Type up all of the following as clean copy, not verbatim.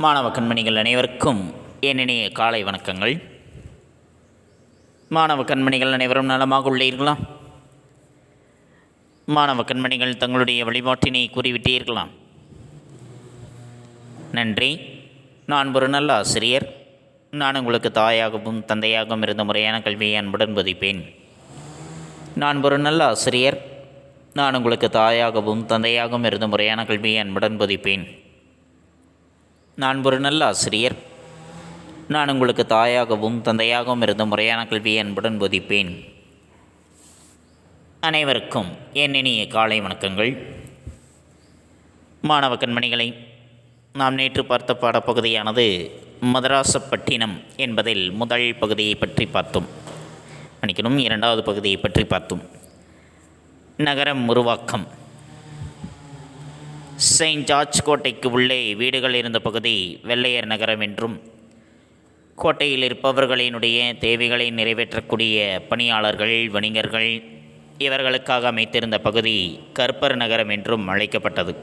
மாணவ கண்மணிகள் அனைவருக்கும் என் இனிய காலை வணக்கங்கள். மாணவ கண்மணிகள் அனைவரும் நலமாக உள்ளீர்களா? மாணவ கண்மணிகள் தங்களுடைய வழிபாட்டினை கூறிவிட்டீர்களா? நன்றி. நான் ஒரு நல்ல ஆசிரியர். நான் உங்களுக்கு தாயாகவும் தந்தையாகவும் இருந்த முறையான கல்வியை அன்புடன் போதிப்பேன். நான் ஒரு நல்ல ஆசிரியர். நான் உங்களுக்கு தாயாகவும் தந்தையாகவும் இருந்த முறையான கல்வியை அன்புடன் போதிப்பேன். நான் ஒரு நல்ல ஆசிரியர். நான் உங்களுக்கு தாயாகவும் தந்தையாகவும் இருந்த முறையான கல்வியை அன்புடன் போதிப்பேன். அனைவருக்கும் என் இனிய காலை வணக்கங்கள். மாணவ கண்மணிகளை, நாம் நேற்று பார்த்த பாடப்பகுதியானது மதராசப்பட்டினம் என்பதில் முதல் பகுதியை பற்றி பார்த்தோம். இரண்டாவது பகுதியை பற்றி பார்த்தோம். நகரம் உருவாக்கம். செயின்ட் ஜார்ஜ் கோட்டைக்கு உள்ளே வீடுகள் இருந்த பகுதி வெள்ளையர் நகரம் என்றும், கோட்டையில் இருப்பவர்களினுடைய தேவைகளை நிறைவேற்றக்கூடிய பணியாளர்கள், வணிகர்கள் இவர்களுக்காக அமைத்திருந்த பகுதி கருப்பர் நகரம் என்றும் அழைக்கப்பட்டது.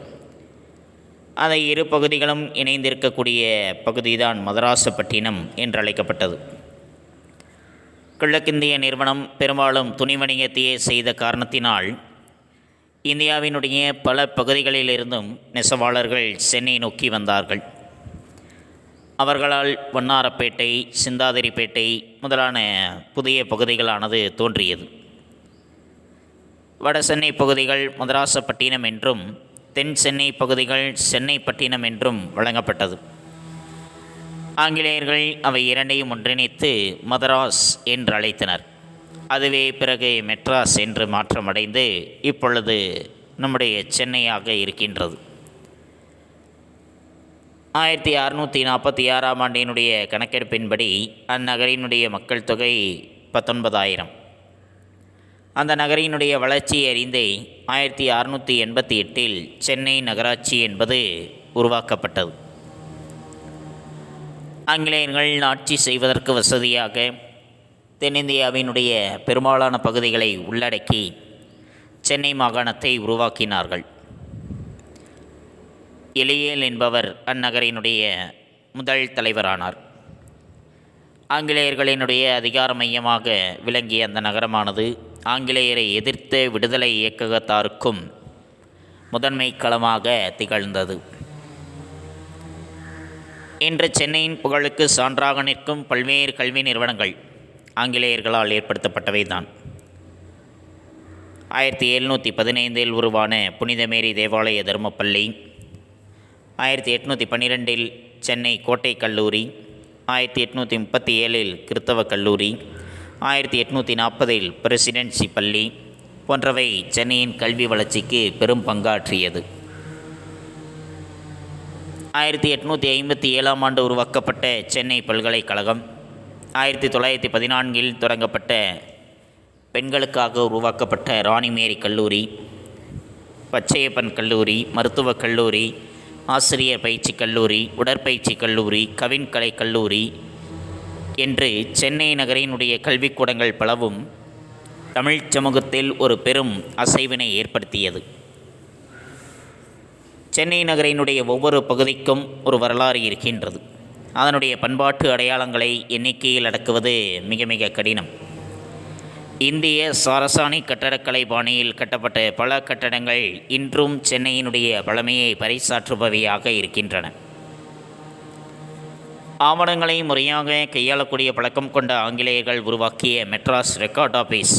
அதை இரு பகுதிகளும் இணைந்திருக்கக்கூடிய பகுதிதான் மதராசப்பட்டினம் என்று அழைக்கப்பட்டது. கிழக்கிந்திய நிறுவனம் பெரும்பாலும் துணி வணிகத்தையே செய்த காரணத்தினால் இந்தியாவினுடைய பல பகுதிகளிலிருந்தும் நெசவாளர்கள் சென்னை நோக்கி வந்தார்கள். அவர்களால் வண்ணாரப்பேட்டை, சிந்தாதிரிப்பேட்டை முதலான புதிய பகுதிகளானது தோன்றியது. வட சென்னை பகுதிகள் மதராசப்பட்டினம் என்றும், தென் சென்னை பகுதிகள் சென்னைப்பட்டினம் என்றும் வழங்கப்பட்டது. ஆங்கிலேயர்கள் அவை இரண்டையும் ஒன்றிணைத்து மதராஸ் என்று அழைத்தனர். அதுவே பிறகு மெட்ராஸ் என்று மாற்றமடைந்து இப்பொழுது நம்முடைய சென்னையாக இருக்கின்றது. 1646ஆம் ஆண்டினுடைய கணக்கெடுப்பின்படி அந்நகரினுடைய மக்கள் தொகை 19,000. அந்த நகரினுடைய வளர்ச்சியை அறிந்து 1688இல் சென்னை நகராட்சி என்பது உருவாக்கப்பட்டது. ஆங்கிலேயர்கள் ஆட்சி செய்வதற்கு வசதியாக தென்னிந்தியாவினுடைய பெரும்பாலான பகுதிகளை உள்ளடக்கி சென்னை மாகாணத்தை உருவாக்கினார்கள். எலியேல் என்பவர் அந்நகரினுடைய முதல் தலைவரானார். ஆங்கிலேயர்களினுடைய அதிகார மையமாக விளங்கிய அந்த நகரமானது ஆங்கிலேயரை எதிர்த்த விடுதலை இயக்கத்தாருக்கும் முதன்மை களமாக திகழ்ந்தது. இன்று சென்னையின் புகழுக்கு சான்றாக நிற்கும் பல்வேறு கல்வி நிறுவனங்கள் ஆங்கிலேயர்களால் ஏற்படுத்தப்பட்டவை தான். 1715இல் உருவான புனித மேரி தேவாலய தர்மப்பள்ளி, 1812இல் சென்னை கோட்டை கல்லூரி, 1837இல் கிறித்தவ கல்லூரி, 1840இல் பிரசிடென்சி பள்ளி போன்றவை சென்னையின் கல்வி வளர்ச்சிக்கு பெரும் பங்காற்றியது. 1857ஆம் ஆண்டு உருவாக்கப்பட்ட சென்னை பல்கலைக்கழகம், 1914இல் தொடங்கப்பட்ட பெண்களுக்காக உருவாக்கப்பட்ட ராணி மேரி கல்லூரி, பச்சையப்பன் கல்லூரி, மருத்துவக் கல்லூரி, ஆசிரியர் பயிற்சி கல்லூரி, உடற்பயிற்சி கல்லூரி, கவின்கலை கல்லூரி என்று சென்னை நகரினுடைய கல்விக்கூடங்கள் பலவும் தமிழ்ச் சமூகத்தில் ஒரு பெரும் அசைவினை ஏற்படுத்தியது. சென்னை நகரினுடைய ஒவ்வொரு பகுதிக்கும் ஒரு வரலாறு இருக்கின்றது. அதனுடைய பண்பாட்டு அடையாளங்களை எண்ணிக்கையில் அடக்குவது மிக மிக கடினம். இந்திய சாரசாணி கட்டடக்கலை பாணியில் கட்டப்பட்ட பல கட்டடங்கள் இன்றும் சென்னையினுடைய பழமையை பறைசாற்றுபவையாக இருக்கின்றன. ஆவணங்களை முறையாக கையாளக்கூடிய பழக்கம் கொண்ட ஆங்கிலேயர்கள் உருவாக்கிய மெட்ராஸ் ரெக்கார்ட் ஆஃபீஸ்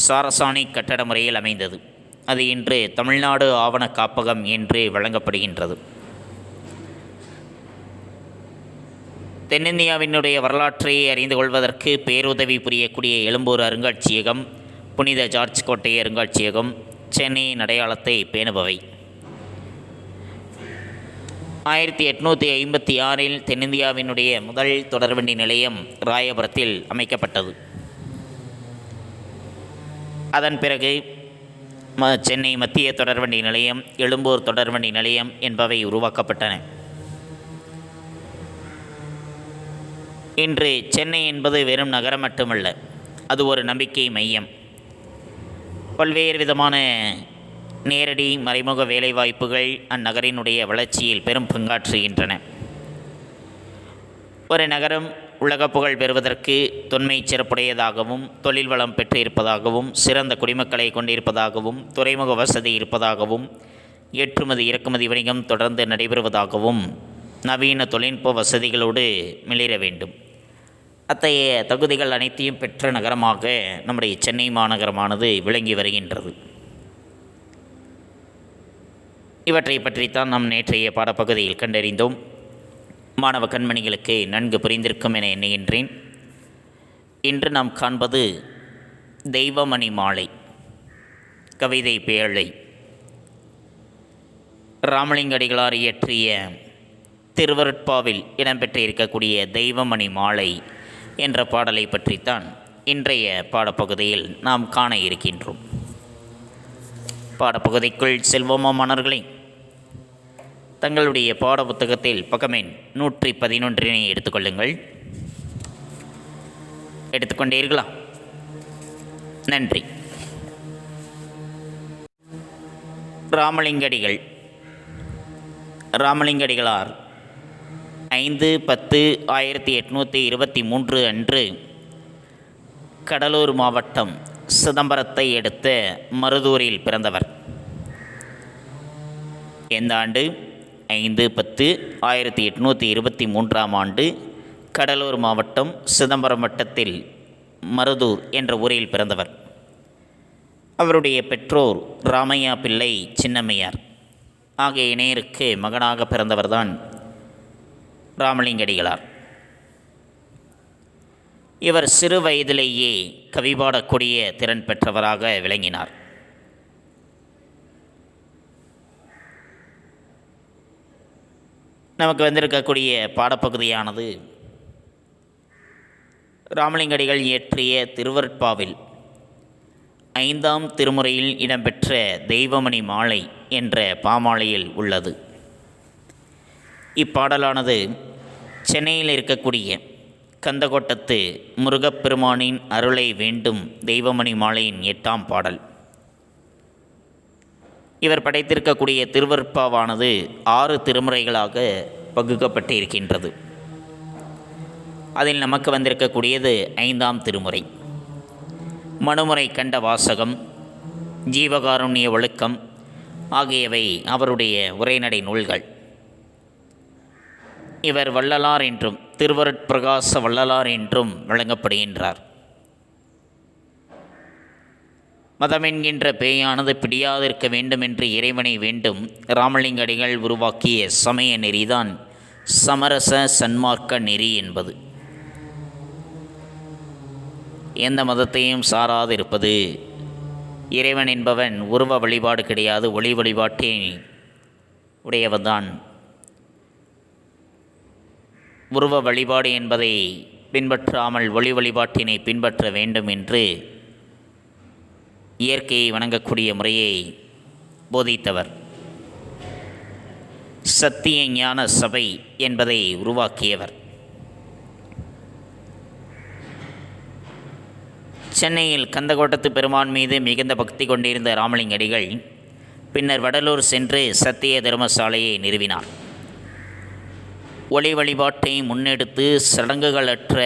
சாரசாணி கட்டட முறையில் அமைந்தது. அது இன்று தமிழ்நாடு ஆவண காப்பகம் என்று வழங்கப்படுகின்றது. தென்னிந்தியாவினுடைய வரலாற்றை அறிந்து கொள்வதற்கு பேருதவி புரியக்கூடிய எழும்பூர் அருங்காட்சியகம், புனித ஜார்ஜ் கோட்டை அருங்காட்சியகம் சென்னையின் அடையாளத்தை பேணுபவை. 1856இல் தென்னிந்தியாவினுடைய முதல் தொடர்வண்டி நிலையம் ராயபுரத்தில் அமைக்கப்பட்டது. அதன் பிறகு சென்னை மத்திய தொடர்வண்டி நிலையம், எழும்பூர் தொடர்வண்டி நிலையம் என்பவை உருவாக்கப்பட்டன. இன்று சென்னை என்பது வெறும் நகரம் மட்டுமல்ல, அது ஒரு நம்பிக்கை மையம். பல்வேறு விதமான நேரடி மறைமுக வேலைவாய்ப்புகள் அந்நகரினுடைய வளர்ச்சியில் பெரும் பங்காற்றுகின்றன. ஒரு நகரம் உலக புகழ் பெறுவதற்கு தொன்மை சிறப்புடையதாகவும், தொழில் வளம் பெற்றிருப்பதாகவும், சிறந்த குடிமக்களை கொண்டிருப்பதாகவும், துறைமுக வசதி இருப்பதாகவும், ஏற்றுமதி இறக்குமதி வணிகம் தொடர்ந்து நடைபெறுவதாகவும், நவீன தொழில்நுட்ப வசதிகளோடு மிளிர வேண்டும். அத்தகைய தகுதிகள் அனைத்தையும் பெற்ற நகரமாக நம்முடைய சென்னை மாநகரமானது விளங்கி வருகின்றது. இவற்றை பற்றித்தான் நாம் நேற்றைய பாடப்பகுதியில் கண்டறிந்தோம். மாணவ கண்மணிகளுக்கு நன்கு புரிந்திருக்கும் என எண்ணுகின்றேன். இன்று நாம் காண்பது தெய்வமணி மாலை, கவிதை பேழை. ராமலிங்க அடிகளார் இயற்றிய திருவருட்பாவில் இடம்பெற்றிருக்கக்கூடிய தெய்வமணி மாலை என்ற பாடலை பற்றித்தான் இன்றைய பாடப்பகுதியில் நாம் காண இருக்கின்றோம். பாடப்பகுதிக்குள் செல்வோமா மாணவர்களே? தங்களுடைய பாட புத்தகத்தில் பக்கமெண் 111 எடுத்துக்கொள்ளுங்கள். எடுத்துக்கொண்டீர்களா? நன்றி. ராமலிங்கடிகளார் 5/10/1823 அன்று கடலூர் மாவட்டம் சிதம்பரத்தை அடுத்த மருதூரில் பிறந்தவர். எந்த ஆண்டு? 5/10/1823 ஆண்டு கடலூர் மாவட்டம் சிதம்பரம் வட்டத்தில் மருதூர் என்ற ஊரில் பிறந்தவர். அவருடைய பெற்றோர் ராமையா பிள்ளை, சின்னம்மையார் ஆகிய இணையருக்கு மகனாக பிறந்தவர்தான் ராமலிங்கடிகளார். இவர் சிறு வயதிலேயே கவி பாடக்கூடிய திறன் பெற்றவராக விளங்கினார். நமக்கு வந்திருக்கக்கூடிய பாடப்பகுதியானது ராமலிங்கடிகள் இயற்றிய திருவருட்பாவில் 5ஆம் திருமுறையில் இடம்பெற்ற தெய்வமணி மாலை என்ற பாமாலையில் உள்ளது. இப்பாடலானது சென்னையில் இருக்கக்கூடிய கந்தகோட்டத்து முருகப்பெருமானின் அருளை வேண்டும் தெய்வமணி மாலையின் 8ஆம் பாடல். இவர் படைத்திருக்கக்கூடிய திருவருட்பாவானது 6 திருமுறைகளாக பகுக்கப்பட்டு இருக்கின்றது. அதில் நமக்கு வந்திருக்கக்கூடியது 5ஆம் திருமுறை. மனுமுறை கண்ட வாசகம், ஜீவகாருண்ய ஒழுக்கம் ஆகியவை அவருடைய உரைநடை நூல்கள். இவர் வள்ளலார் என்றும் திருவருட்பிரகாச வள்ளலார் என்றும் வழங்கப்படுகின்றார். மதம் என்கின்ற பேயானது பிடியாதிருக்க வேண்டும் என்று இறைவனை வேண்டும் ராமலிங்க அடிகள் உருவாக்கிய சமய நெறிதான் சமரச சன்மார்க்க நெறி என்பது. எந்த மதத்தையும் சாராது இருப்பது. இறைவன் என்பவன் உருவ வழிபாடு கிடையாது, ஒளி வழிபாட்டே உடையவன்தான். உருவ வழிபாடு என்பதை பின்பற்றாமல் ஒளி வழிபாட்டினை பின்பற்ற வேண்டும் என்று இயற்கையை வணங்கக்கூடிய முறையை போதித்தவர். சத்திய ஞான சபை என்பதை உருவாக்கியவர். சென்னையில் கந்தகோட்டத்து பெருமான் மீது மிகுந்த பக்தி கொண்டிருந்த ராமலிங்க அடிகள் பின்னர் வடலூர் சென்று சத்திய தர்மசாலையை நிறுவினார். ஒளி வழிபாட்டை முன்னெடுத்து சடங்குகளற்ற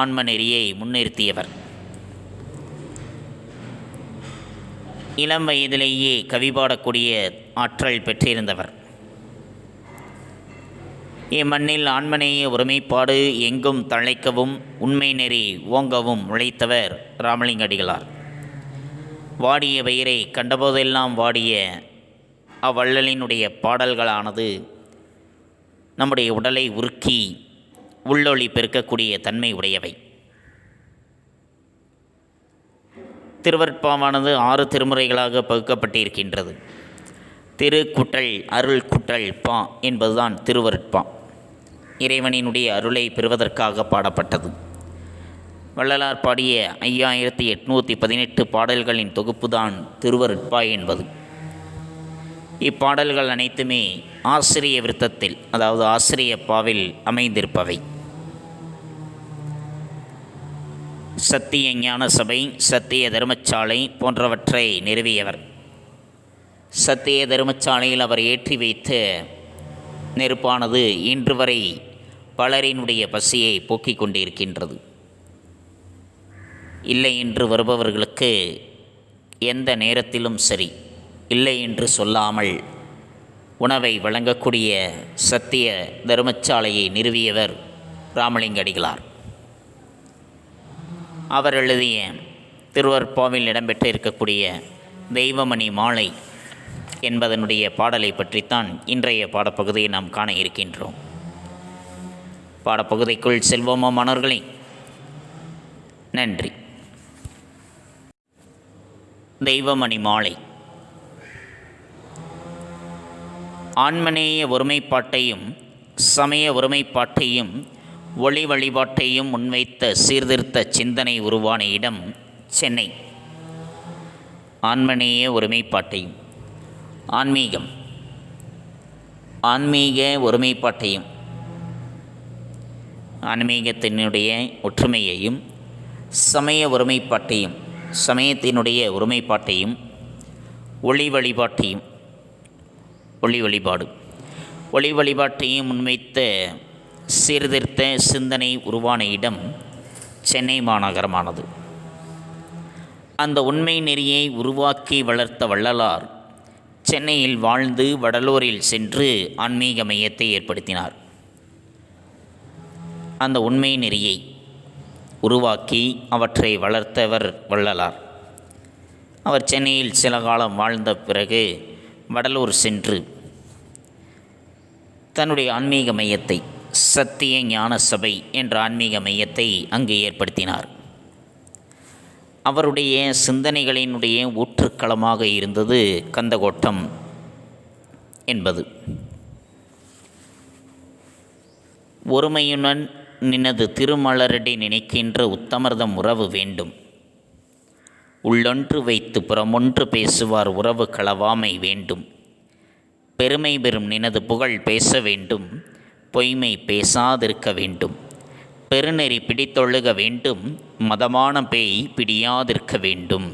ஆன்ம நெறியை முன்னிறுத்தியவர். இளம் வயதிலேயே கவி பாடக்கூடிய ஆற்றல் பெற்றிருந்தவர். இம்மண்ணில் ஆன்மநேய ஒருமைப்பாடு எங்கும் தழைக்கவும் உண்மை நெறி ஓங்கவும் உழைத்தவர் ராமலிங்க அடிகளார். வாடிய பயிரை கண்டபோதெல்லாம் வாடிய அவ்வள்ளலினுடைய பாடல்களானது நம்முடைய உடலை உருக்கி உள்ளொளி பெருக்கக்கூடிய தன்மை உடையவை. திருவருட்பாவானது 6 திருமுறைகளாக பகுக்கப்பட்டிருக்கின்றது. திருக்குட்டல் அருள் குட்டல் பா என்பதுதான் திருவருட்பா. இறைவனினுடைய அருளை பெறுவதற்காக பாடப்பட்டது. வள்ளலார் பாடிய 5818 பாடல்களின் தொகுப்புதான் திருவருட்பா என்பது. இப்பாடல்கள் அனைத்துமே ஆசிரிய விருத்தத்தில், அதாவது ஆசிரியப்பாவில் அமைந்திருப்பவை. சத்திய ஞான சபை, சத்திய தர்மசாலை போன்றவற்றை நிறுவியவர். சத்திய தர்மசாலையில் அவர் ஏற்றி வைத்த நெருப்பானது இன்று வரை பலரினுடைய பசியை போக்கிக் கொண்டிருக்கின்றது. இல்லை என்று வருபவர்களுக்கு எந்த நேரத்திலும் சரி இல்லை என்று சொல்லாமல் உணவை வழங்கக்கூடிய சத்திய தர்மசாலையை நிறுவியவர் ராமலிங்க அடிகளார். அவர் எழுதிய திருவருட்பாவில் இடம்பெற்று இருக்கக்கூடிய தெய்வமணி மாலை என்பதனுடைய பாடலை பற்றித்தான் இன்றைய பாடப்பகுதியை நாம் காண இருக்கின்றோம். பாடப்பகுதிக்குள் செல்வோமா மாணவர்களே? நன்றி. தெய்வமணி மாலை ஆன்மநேய ஒருமைப்பாட்டையும் சமய ஒருமைப்பாட்டையும் ஒளி வழிபாட்டையும் முன்வைத்த சீர்திருத்த சிந்தனை உருவான இடம் சென்னை. ஆன்மநேய ஒருமைப்பாட்டையும் ஆன்மீக ஒருமைப்பாட்டையும் ஆன்மீகத்தினுடைய ஒற்றுமையையும் சமய ஒருமைப்பாட்டையும் சமயத்தினுடைய ஒருமைப்பாட்டையும் ஒளி வழிபாட்டையும் முன்வைத்த சீர்திருத்த சிந்தனை உருவான இடம் சென்னை மாநகரமானது. அந்த உண்மை நெறியை உருவாக்கி வளர்த்த வள்ளலார் சென்னையில் வாழ்ந்து வடலூரில் சென்று ஆன்மீக மையத்தை ஏற்படுத்தினார். அந்த உண்மை நெறியை உருவாக்கி அவற்றை வளர்த்தவர் வள்ளலார். அவர் சென்னையில் சில காலம் வாழ்ந்த பிறகு வடலூர் சென்று தன்னுடைய ஆன்மீக மையத்தை சத்திய ஞான சபை என்ற ஆன்மீக மையத்தை அங்கு ஏற்படுத்தினார். அவருடைய சிந்தனைகளினுடைய ஊற்றுக்களமாக இருந்தது கந்தகோட்டம் என்பது. ஒருமையுடன் நினது திருமலரடி நினைக்கின்ற உத்தமர்தம் உறவு வேண்டும். உள்ளொன்று வைத்து புறமொன்று பேசுவார் உறவு களவாமை வேண்டும். பெருமை பெறும் நினது புகழ் பேச வேண்டும். பொய்மை பேசாதிருக்க வேண்டும். பெருநெறி பிடித்தொழுக வேண்டும். மதமான பேய் பிடியாதிருக்க வேண்டும்.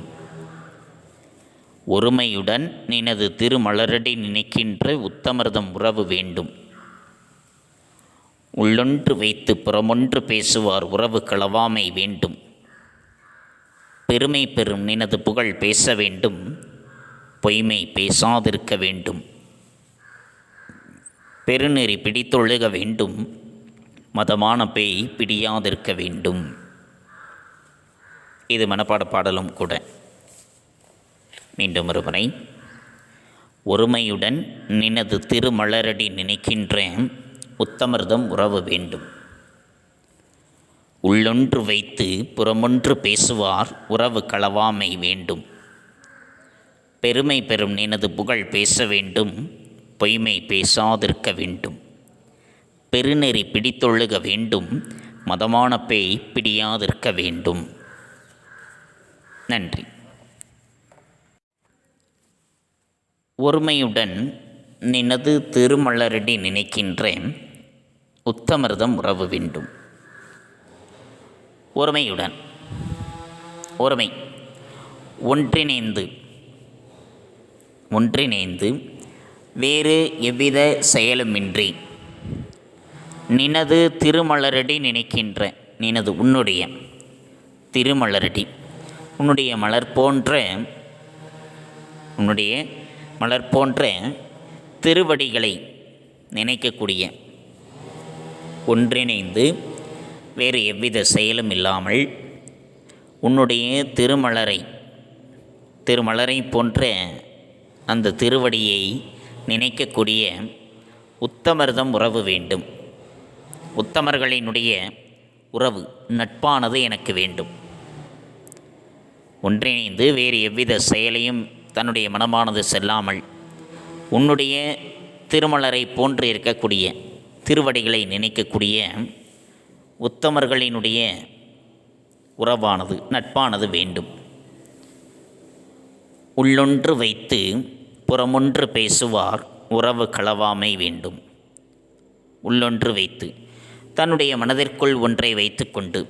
ஒருமையுடன் நினது திருமலரடி நினைக்கின்ற உத்தமர்தம் உறவு வேண்டும். உள்ளொன்று வைத்து புறமொன்று பேசுவார் உறவு களவாமை வேண்டும். பெருமை பெறும் நினது புகழ் பேச வேண்டும். பொய்மை பேசாதிருக்க வேண்டும். பெருநெறி பிடித்தொழுக வேண்டும். மதமான பேய் பிடியாதிருக்க வேண்டும். இது மனப்பாட பாடலும் கூட. மீண்டும் ஒருமுறை. ஒருமையுடன் நினது திருமலரடி நினைக்கின்ற உத்தமர்தம் உறவு வேண்டும். உள்ளொன்று வைத்து புறமொன்று பேசுவார் உறவு களவாமை வேண்டும். பெருமை பெறும் நினது புகழ் பேச வேண்டும். பொய்மை பேசாதிருக்க வேண்டும். பெருநெறி பிடித்தொழுக வேண்டும். மதமான பேய் பிடியாதிருக்க வேண்டும். நன்றி. ஒருமையுடன் நினது திருமலரடி நினைக்கின்ற உத்தமர்தம் உறவு வேண்டும். ஒருமையுடன் ஒருமை ஒன்றிணைந்து வேறு எவ்வித செயலுமின்றி நினது திருமலரடி நினைக்கின்ற நினது உன்னுடைய திருமலரடி உன்னுடைய மலர் போன்ற திருவடிகளை நினைக்கக்கூடிய ஒன்றிணைந்து வேறு எவ்வித செயலும் இல்லாமல் உன்னுடைய திருமலரை போன்ற அந்த திருவடியை நினைக்கக்கூடிய உத்தமர்தம் உறவு வேண்டும். உத்தமர்களினுடைய உறவு நட்பானது எனக்கு வேண்டும். ஒன்றிணைந்து வேறு எவ்வித செயலையும் தன்னுடைய மனமானது செல்லாமல் உன்னுடைய திருமலரை போன்று இருக்கக்கூடிய திருவடிகளை நினைக்கக்கூடிய உத்தமர்களினுடைய உறவானது நட்பானது வேண்டும். உள்ளொன்று வைத்து புறமொன்று பேசுவார் உறவு களவாமை வேண்டும். உள்ளொன்று வைத்து தன்னுடைய மனதிற்குள் ஒன்றை வைத்து கொண்டு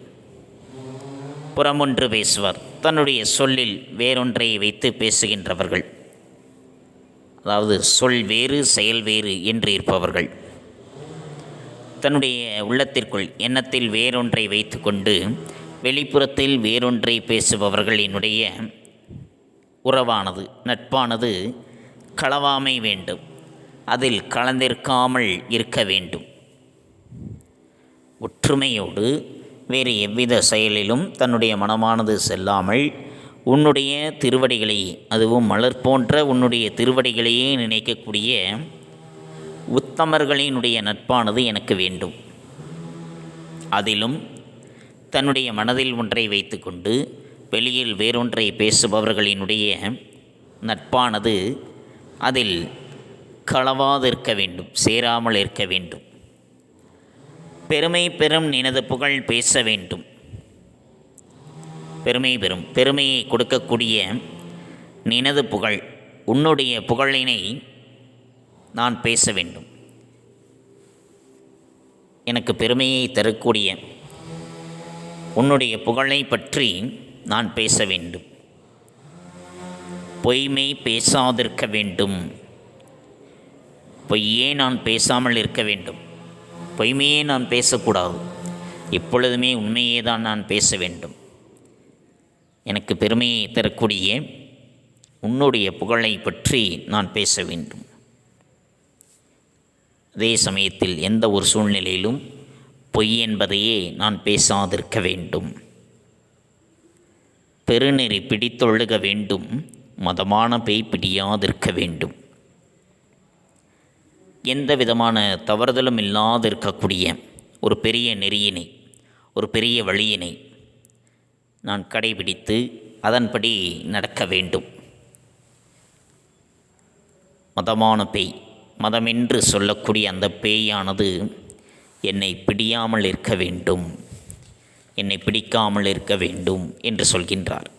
புறமொன்று பேசுவார், தன்னுடைய சொல்லில் வேறொன்றை வைத்து பேசுகின்றவர்கள், அதாவது சொல் வேறு செயல் வேறு என்று இருப்பவர்கள். தன்னுடைய உள்ளத்திற்குள் எண்ணத்தில் வேறொன்றை வைத்துக்கொண்டு வெளிப்புறத்தில் வேறொன்றை பேசுபவர்களினுடைய உறவானது, நட்பானது களவாமை வேண்டும், அதில் கலந்திருக்காமல் இருக்க வேண்டும். ஒற்றுமையோடு வேறு எவ்வித செயலிலும் தன்னுடைய மனமானது செல்லாமல் உன்னுடைய திருவடிகளையே, அதுவும் மலர் போன்ற உன்னுடைய திருவடிகளையே நினைக்கக்கூடிய உத்தமர்களினுடைய நட்பானது எனக்கு வேண்டும். அதிலும் தன்னுடைய மனதில் ஒன்றை வைத்துக்கொண்டு வெளியில் வேறொன்றை பேசுபவர்களினுடைய நட்பானது அதில் களவாதிருக்க வேண்டும், சேராமல் இருக்க வேண்டும். பெருமை பெறும் நினது புகழ் பேச வேண்டும். பெருமையை கொடுக்கக்கூடிய நினது புகழ், உன்னுடைய புகழினை நான் பேச வேண்டும். எனக்கு பெருமையை தரக்கூடிய உன்னுடைய புகழை பற்றி நான் பேச வேண்டும். பொய்மை பேசாதிருக்க வேண்டும். பொய்யே நான் பேசாமல் இருக்க வேண்டும். பொய்மையே நான் பேசக்கூடாது. எப்பொழுதுமே உண்மையே தான் நான் பேச வேண்டும். எனக்கு பெருமையை தரக்கூடிய உன்னுடைய புகழை பற்றி நான் பேச வேண்டும். அதே சமயத்தில் எந்த ஒரு சூழ்நிலையிலும் பொய் என்பதையே நான் பேசாதிருக்க வேண்டும். பெருநெறி பிடித்தொழுக வேண்டும், மதமான பேய் பிடியாதிருக்க வேண்டும். எந்த விதமான தவறுதலும் இல்லாதிருக்கக்கூடிய ஒரு பெரிய நெறியினை, ஒரு பெரிய வழியினை நான் கடைபிடித்து அதன்படி நடக்க வேண்டும். மதமான பேய், மதமென்று சொல்லக்கூடிய அந்த பேயானது என்னை பிடியாமல் இருக்க வேண்டும், என்னை பிடிக்காமல் இருக்க வேண்டும் என்று சொல்கின்றார்.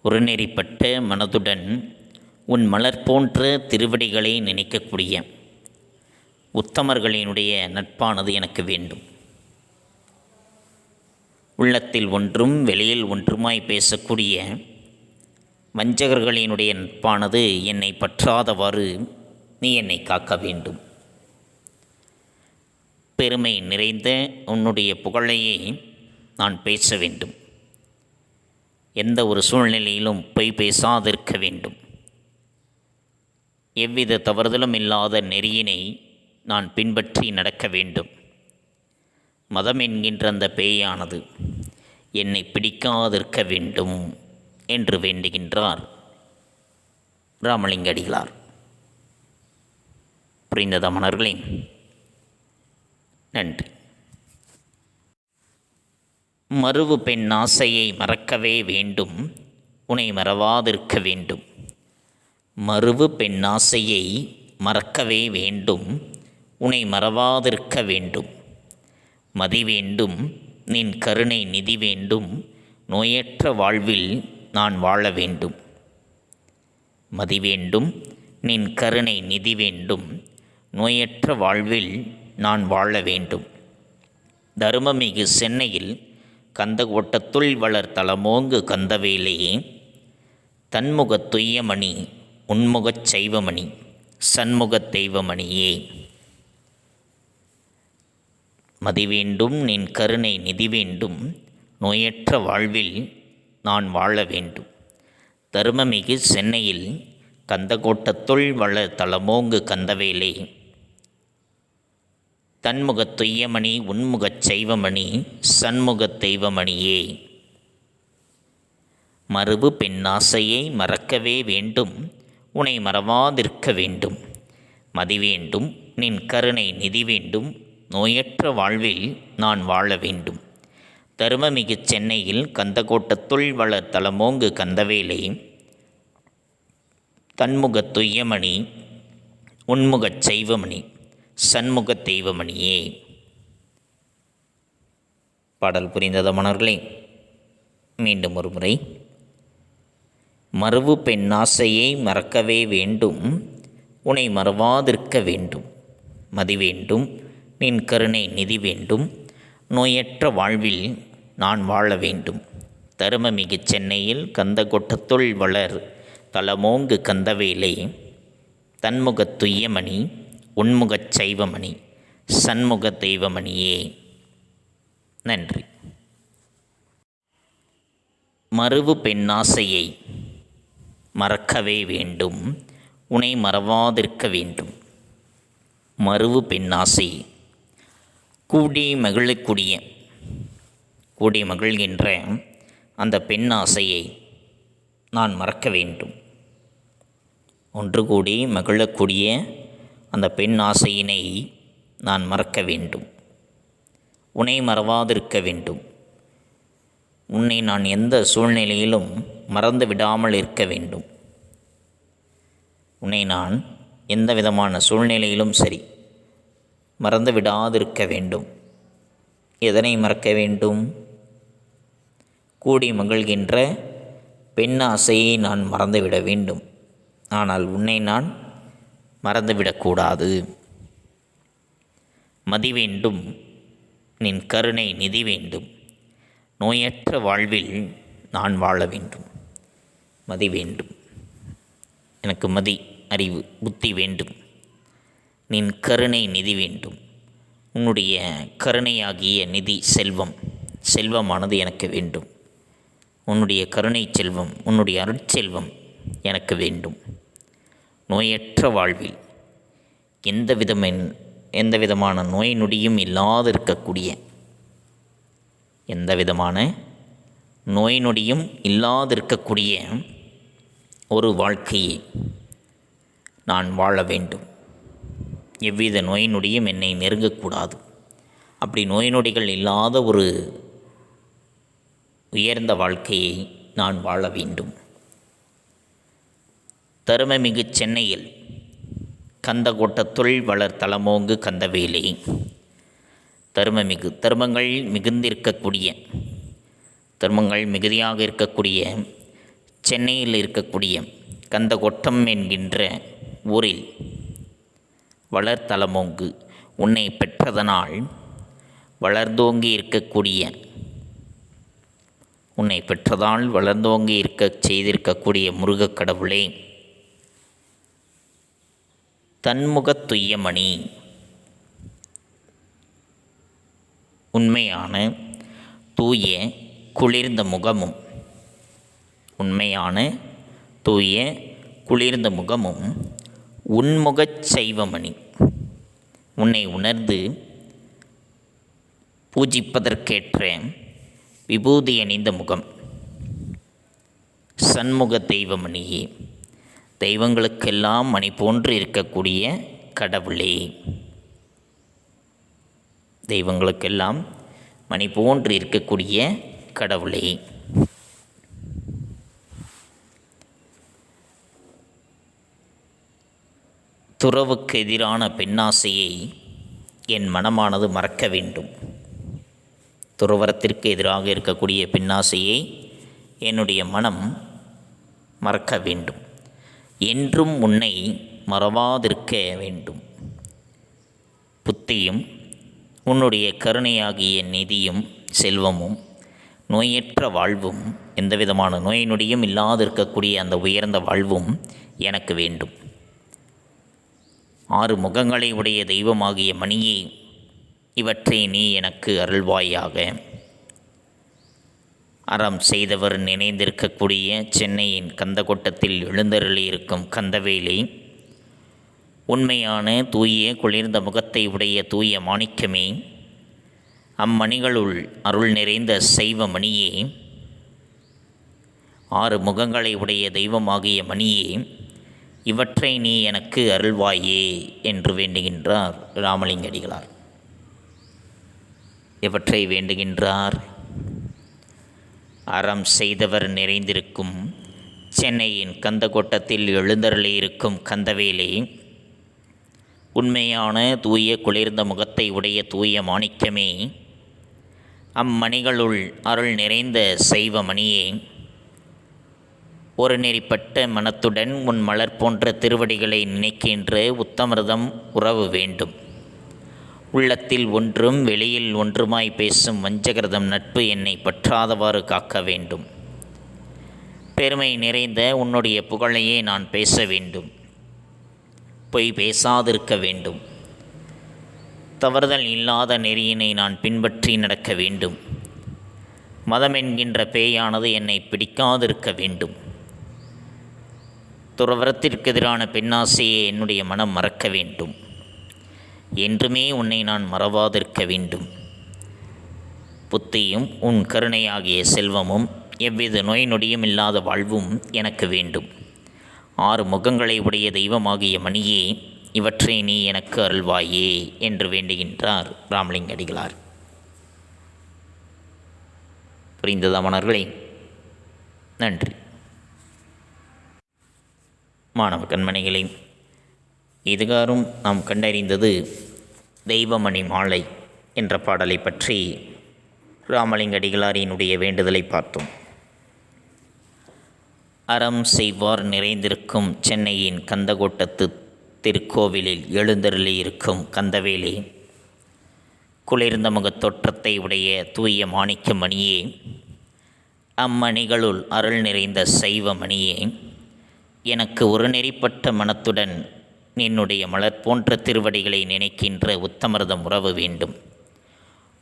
ஒரு நெறிப்பட்ட மனதுடன் உன் மலர் போன்ற திருவடிகளை நினைக்கக்கூடிய உத்தமர்களினுடைய நட்பானது எனக்கு வேண்டும். உள்ளத்தில் ஒன்றும் வெளியில் ஒன்றுமாய் பேசக்கூடிய வஞ்சகர்களினுடைய நட்பானது என்னை பற்றாதவாறு நீ என்னை காக்க வேண்டும். பெருமை நிறைந்த உன்னுடைய புகழையே நான் பேச வேண்டும். எந்த ஒரு சூழ்நிலையிலும் பொய் பேசாதிருக்க வேண்டும். எவ்வித தவறுதலும் இல்லாத நெறியினை நான் பின்பற்றி நடக்க வேண்டும். மதம் என்கின்ற அந்த பேயானது என்னை பிடிக்காதிருக்க வேண்டும் என்று வேண்டுகின்றார் ராமலிங்க அடிகளார். புரிந்ததா மன்னர்களே? நன்றி. மறுவு பெண் ஆசையை மறக்கவே வேண்டும், உன்னை மறவாதிருக்க வேண்டும். மறுவு பெண் ஆசையை மறக்கவே வேண்டும், உன்னை மறவாதிருக்க வேண்டும். மதி வேண்டும், நின் கருணை நிதி வேண்டும், நோயற்ற வாழ்வில் நான் வாழ வேண்டும். மதி வேண்டும், நின் கருணை நிதி வேண்டும், நோயற்ற வாழ்வில் நான் வாழ வேண்டும். தருமமிகு சென்னையில் கந்தகோட்டத்துள் வளர் தலமோங்கு கந்தவேலே, தன்முகத் துய்யமணி உன்முகச் சைவமணி சண்முகத் தெய்வமணியே. மதி வேண்டும், நின் கருணை நிதி வேண்டும், நோயற்ற வாழ்வில் நான் வாழ வேண்டும். தருமமிகு சென்னையில் கந்தகோட்டத்துள் வளர் தலமோங்கு கந்தவேலே, தன்முகத் துய்யமணி உன்முகச் சைவமணி சண்முகத் தெய்வமணியே. மறுவு பெண்ணாசையை மறக்கவே வேண்டும், உன்னை மறவாதிருக்க வேண்டும். மதி வேண்டும், நின் கருணை நிதி வேண்டும், நோயற்ற வாழ்வில் நான் வாழ வேண்டும். தருமமிகு சென்னையில் கந்தகோட்டத்துள் வளர் தலமோங்கு கந்தவேலே, தன்முகத் துய்யமணி உன்முகச் சைவமணி சண்முகத் தெய்வமணியே. பாடல் புரிந்ததா மன்னர்களே? மீண்டும் ஒரு முறை. மறுவு பெண்ணாசையை மறக்கவே வேண்டும், உன்னை மறவாதிருக்க வேண்டும். மதி வேண்டும், நின் கருணை நிதி வேண்டும், நோயற்ற வாழ்வில் நான் வாழ வேண்டும். தருமமிகு சென்னையில் கந்தகோட்டத்துள் வளர் தலமோங்கு கந்தவேலே, தன்முகத் துய்யமணி உன்முகச் சைவமணி, சண்முக தெய்வமணியே. நன்றி. மறுவு பெண்ணாசையை மறக்கவே வேண்டும், உன்னை மறவாதிருக்க வேண்டும். மறுவு பெண்ணாசை கூடி மகிழ்கின்ற அந்த பெண்ணாசையை நான் மறக்க வேண்டும். ஒன்று கூடி மகிழக்கூடிய அந்த பெண் ஆசையினை நான் மறக்க வேண்டும், உன்னை மறவாதிருக்க வேண்டும். உன்னை நான் எந்த சூழ்நிலையிலும் மறந்து விடாமல் இருக்க வேண்டும். உன்னை நான் எந்த விதமான சூழ்நிலையிலும் சரி மறந்து விடாதிருக்க வேண்டும். எதனை மறக்க வேண்டும்? கூடி மகிழ்கின்ற பெண் ஆசையை நான் மறந்துவிட வேண்டும். ஆனால் உன்னை நான் மறந்துவிடக்கூடாது. மதி வேண்டும், நின் கருணை நிதி வேண்டும். நோயற்ற வாழ்வில் நான் வாழ வேண்டும். மதி வேண்டும், எனக்கு மதி, அறிவு, புத்தி வேண்டும். நின் கருணை நிதி வேண்டும். உன்னுடைய கருணையாகிய நிதி செல்வமானது எனக்கு வேண்டும். உன்னுடைய கருணை செல்வம், உன்னுடைய அருட்செல்வம் எனக்கு வேண்டும். நோயற்ற வாழ்வில் எந்த விதமான நோய் நொடியும் இல்லாதிருக்கக்கூடிய, எந்த விதமான நோய் நொடியும் இல்லாதிருக்கக்கூடிய ஒரு வாழ்க்கையை நான் வாழ வேண்டும். எவ்வித நோய் நொடியும் என்னை நெருங்கக்கூடாது. அப்படி நோய் நொடிகள் இல்லாத ஒரு உயர்ந்த வாழ்க்கையை நான் வாழ வேண்டும். தருமமிகு சென்னையில் கந்தகோட்டத்துள் வளர் தலமோங்கு கந்தவேலை. தர்மங்கள் மிகுதியாக இருக்கக்கூடிய சென்னையில் இருக்கக்கூடிய கந்தகோட்டம் என்கின்ற ஊரில் வளர்தலமோங்கு, உன்னை பெற்றதனால் வளர்ந்தோங்கி இருக்க செய்திருக்கக்கூடிய முருகக் கடவுளே, தன்முகத் துய்யமணி, உண்மையான தூய குளிர்ந்த முகமும், உன்முகச் சைவமணி, உன்னை உணர்ந்து பூஜிப்பதற்கேற்ற விபூதி அணிந்த முகம். சண்முக தெய்வமணியே, தெய்வங்களுக்கெல்லாம் மணி போன்று இருக்கக்கூடிய கடவுளே. தெய்வங்களுக்கெல்லாம் மணி போன்று இருக்கக்கூடிய கடவுளே. துறவுக்கு எதிரான பெண்ணாசையை என் மனமானது மறக்க வேண்டும். துறவரத்திற்கு எதிராக இருக்கக்கூடிய பெண்ணாசையை என்னுடைய மனம் மறக்க வேண்டும். என்றும் உன்னை மறவாதிருக்க வேண்டும். புத்தியும் உன்னுடைய கருணையாகிய நிதியும் செல்வமும் நோயற்ற வாழ்வும், எந்த விதமான நோய் நொடியும் இல்லாதிருக்கக்கூடிய அந்த உயர்ந்த வாழ்வும் எனக்கு வேண்டும். 6 முகங்களை உடைய தெய்வமாகிய மணியே, இவற்றை நீ எனக்கு அருள்வாயாக. அறம் செய்தவர் நினைந்திருக்கக்கூடிய சென்னையின் கந்தகோட்டத்தில் எழுந்தருளியிருக்கும் கந்தவேலை, உண்மையான தூய குளிர்ந்த முகத்தை உடைய தூய மாணிக்கமே, அம்மணிகளுள் அருள் நிறைந்த சைவ மணியே, 6 முகங்களை உடைய தெய்வமாகிய மணியே, இவற்றை நீ எனக்கு அருள்வாயே என்று வேண்டுகின்றார் ராமலிங்க அடிகளார். எவற்றை வேண்டுகின்றார்? அறம் செய்தவர் நிறைந்திருக்கும் சென்னையின் கந்தகோட்டத்தில் எழுந்தருளியிருக்கும் கந்தவேலே, உண்மையான தூய குளிர்ந்த முகத்தை உடைய தூய மாணிக்கமே, அம்மணிகளுள் அருள் நிறைந்த சைவ மணியே, ஒரு நெறிப்பட்ட மனத்துடன் உன் மலர் போன்ற திருவடிகளை நினைக்கின்ற உத்தமிர்தம் உறவு வேண்டும். உள்ளத்தில் ஒன்றும் வெளியில் ஒன்றுமாய் பேசும் வஞ்சகிரதம் நட்பு என்னை பற்றாதவாறு காக்க வேண்டும். பெருமை நிறைந்த உன்னுடைய புகழையே நான் பேச வேண்டும். பொய் பேசாதிருக்க வேண்டும். தவறுதல் இல்லாத நெறியினை நான் பின்பற்றி நடக்க வேண்டும். மதம் என்கின்ற பேயானது என்னை பிடிக்காதிருக்க வேண்டும். துறவரத்திற்கு எதிரான பெண்ணாசையை என்னுடைய மனம் மறக்க வேண்டும். என்றுமே உன்னை நான் மறவாதிருக்க வேண்டும். புத்தியும் உன் கருணையாகிய செல்வமும் எவ்வித நோய் நொடியும் இல்லாத வாழ்வும் எனக்கு வேண்டும். 6 முகங்களை உடைய தெய்வமாகிய மணியே, இவற்றை நீ எனக்கு அருள்வாயே என்று வேண்டுகின்றார் ராமலிங்க அடிகளார். புரிந்ததா மாணவர்களே? நன்றி. மாணவ கண்மணிகளே, இதுகாரும் நாம் கண்டறிந்தது தெய்வமணி மாலை என்ற பாடலை பற்றி ராமலிங்க அடிகளாரினுடைய வேண்டுதலை பார்த்தோம். அறம் செய்வார் நிறைந்திருக்கும் சென்னையின் கந்தகோட்டத்து திருக்கோவிலில் எழுந்தருளியிருக்கும் கந்தவேலே, குளிர்ந்த முகத் தோற்றத்தை உடைய தூய மாணிக்க மணியே, அம்மணிகளுள் அருள் நிறைந்த சைவ மணியே, எனக்கு ஒரு நெறிப்பட்ட மனத்துடன் என்னுடைய மலர் போன்ற திருவடிகளை நினைக்கின்ற உத்தமர்தம் உறவு வேண்டும்.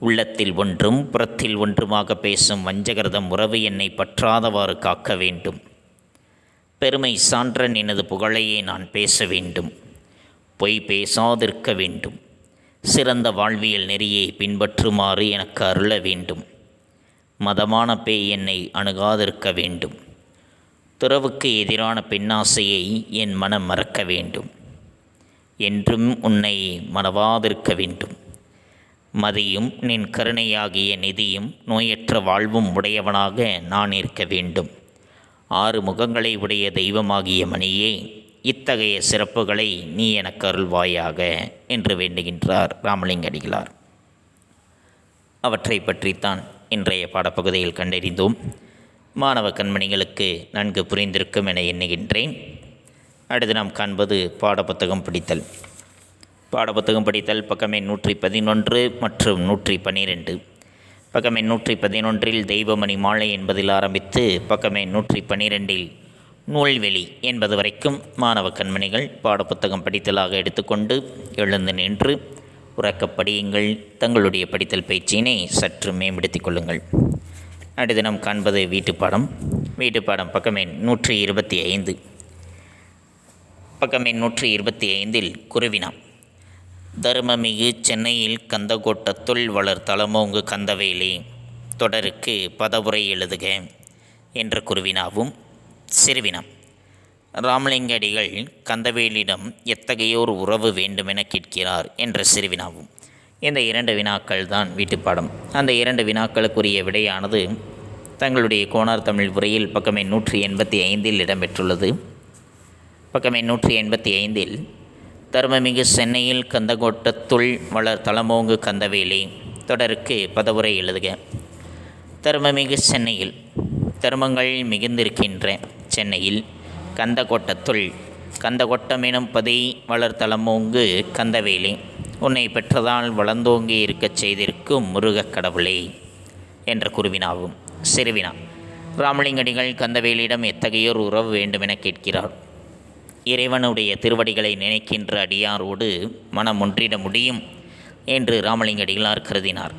உள்ளத்தில் ஒன்றும் புறத்தில் ஒன்றுமாக பேசும் வஞ்சகர்தம் உறவு என்னை பற்றாதவாறு காக்க வேண்டும். பெருமை சான்றன் எனது புகழையே நான் பேச வேண்டும். பொய் பேசாதிருக்க வேண்டும். சிறந்த வாழ்வியல் நெறியை பின்பற்றுமாறு எனக்கு அருள வேண்டும். மதமான பேய் என்னை அணுகாதிருக்க வேண்டும். துறவுக்கு எதிரான பெண்ணாசையை என் மனம் மறக்க வேண்டும். என்றும் உன்னை மறவாதிருக்க வேண்டும். மதியும் நின் கருணையாகிய நிதியும் நோயற்ற வாழ்வும் உடையவனாக நான் இருக்க வேண்டும். 6 முகங்களை உடைய தெய்வமாகிய மணியே, இத்தகைய சிறப்புகளை நீ எனக்கு அருள்வாயாக என்று வேண்டுகின்றார் ராமலிங்க அடிகளார். அவற்றை பற்றித்தான் இன்றைய பாடப்பகுதியில் கண்டறிந்தோம். மாணவ கண்மணிகளுக்கு நன்கு புரிந்திருக்கும் என எண்ணுகின்றேன். அடுத்து நாம் காண்பது பாடப்புத்தகம் படித்தல். பாடப்புத்தகம் படித்தல் பக்கம் எண் 111 மற்றும் 112. பக்கம் எண் 111 தெய்வமணி மாலை என்பதில் ஆரம்பித்து பக்கம் எண் 112 நூல்வெளி என்பது வரைக்கும் மாணவ கண்மணிகள் பாடப்புத்தகம் படித்தலாக எடுத்துக்கொண்டு எழுந்து நின்று உறக்கப் படியுங்கள். தங்களுடைய படித்தல் பயிற்சியினை சற்று மேம்படுத்திக் கொள்ளுங்கள். அடுத்து நாம் காண்பது வீட்டுப்பாடம். வீட்டுப்பாடம் பக்கம் எண் 125. பக்கம் எண் 125 குருவினா. தருமமிகு சென்னையில் கந்தகோட்டத்துள் வளர் தலமோங்கு கந்தவேலே, தொடருக்கு பதவுரை எழுதுக என்ற குருவினாவும், சிறுவினா. ராமலிங்க அடிகள் கந்தவேலிடம் எத்தகையோர் உறவு வேண்டுமென கேட்கிறார் என்ற சிறுவினாவும். இந்த 2 வினாக்கள் தான் வீட்டுப்பாடம். அந்த 2 வினாக்களுக்குரிய விடையானது தங்களுடைய கோனார் தமிழ் உரையில் பக்கம் எண் 185 இடம்பெற்றுள்ளது. பக்கம் எண் 185 தருமமிகு சென்னையில் கந்தகோட்டத்துள் வளர் தலமோங்கு கந்தவேலே, தொடருக்கு பதவுரை எழுதுக. தருமமிகு சென்னையில், தருமங்கள் மிகுந்திருக்கின்ற சென்னையில், கந்தகோட்டத்துள், கந்தகோட்டமெனும் பதி வளர் தலமோங்கு கந்தவேலே, உன்னை பெற்றதால் வளர்ந்தோங்கி இருக்கச் செய்திருக்கும் முருகக் கடவுளே என்ற குருவினாவும். சிறுவினா. ராமலிங்கடிகள் கந்தவேலிடம் எத்தகையோர் உறவு வேண்டுமென கேட்கிறார். இறைவனுடைய திருவடிகளை நினைக்கின்ற அடியாரோடு மனம் ஒன்றிட முடியும் என்று ராமலிங்கடிகளார் கருதினார்.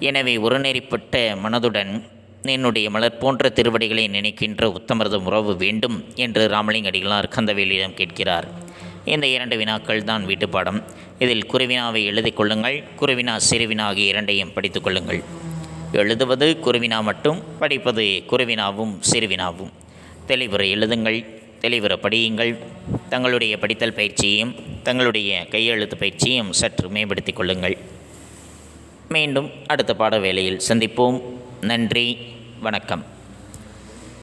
எனவே ஒரு நெறிப்பட்ட மனதுடன் என்னுடைய மலர் போன்ற திருவடிகளை நினைக்கின்ற உத்தமர்தம் உறவு வேண்டும் என்று ராமலிங்கடிகளார் கந்தவேலிடம் கேட்கிறார். இந்த 2 வினாக்கள் தான் வீட்டுப்பாடம். இதில் குருவினாவை எழுதி கொள்ளுங்கள். குருவினா சிறுவினா ஆகிய 2ஐயும் படித்து கொள்ளுங்கள். எழுதுவது குருவினா மட்டும், படிப்பது குருவினாவும் சிறுவினாவும். தெளிவுரை எழுதுங்கள், தெளிவுற படியுங்கள். தங்களுடைய படித்தல் பயிற்சியையும் தங்களுடைய கையெழுத்து பயிற்சியையும் சற்று மேம்படுத்திக் கொள்ளுங்கள். மீண்டும் அடுத்த பாட வேளையில் சந்திப்போம். நன்றி, வணக்கம்.